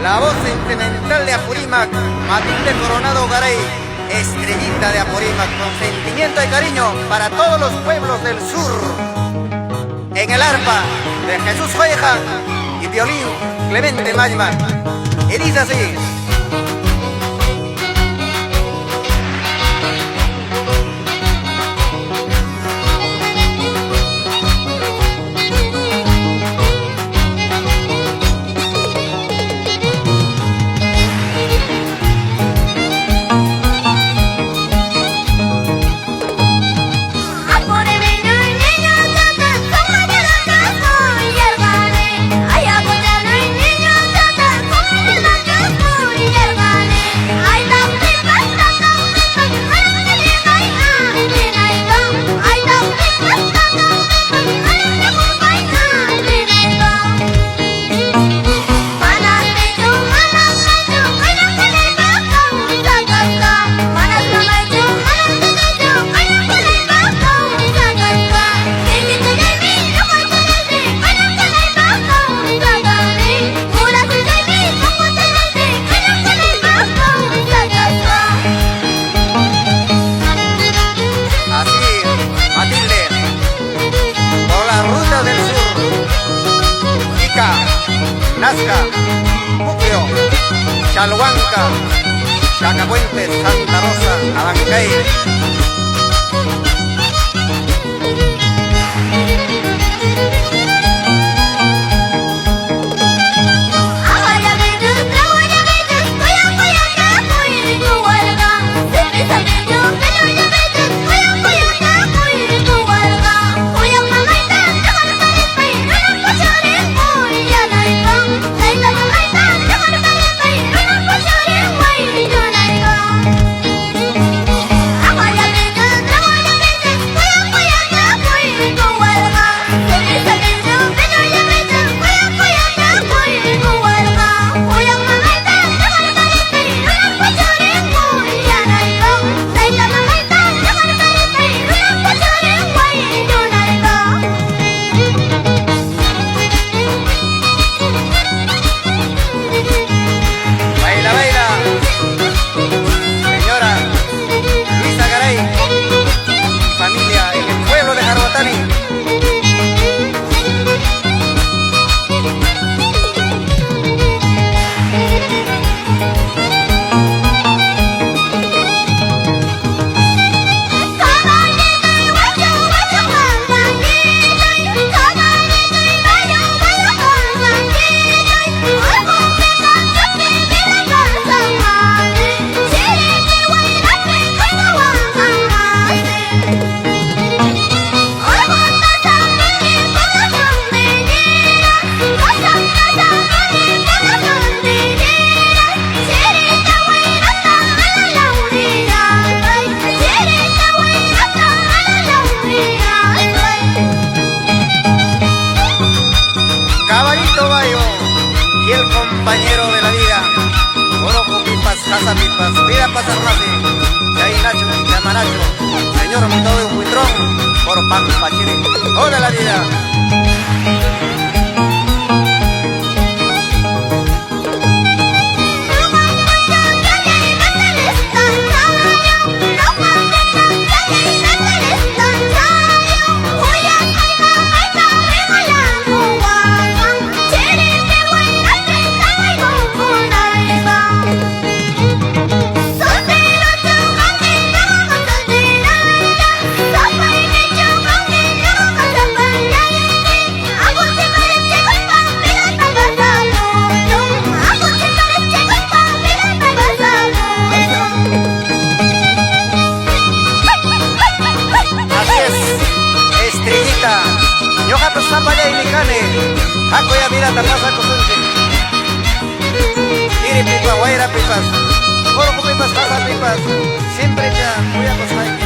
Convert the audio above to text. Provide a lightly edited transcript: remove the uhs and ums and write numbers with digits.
La voz sentimental de Apurímac, Matilde Coronado Garay, estrellita de Apurímac, con sentimiento y cariño para todos los pueblos del sur. En el arpa de Jesús Joyeja y violín Clemente Mayman. Y dice así. Nazca, Puquio, Chalhuanca, Chacapuentes, Santa Rosa, Abancay. Y el compañero de la vida, Orojo Pipas, Casa Pipas, vida pasar y ahí Nacho, Yamanacho, señor mitad de un buitrón, por Pampa Chile, hola la vida. Yoja pues zapalla y micane, ako ya mira tapasa cosunche. Iri pipa, guaira pipas, oro pipas, casa pipas, siempre ya voy a costar.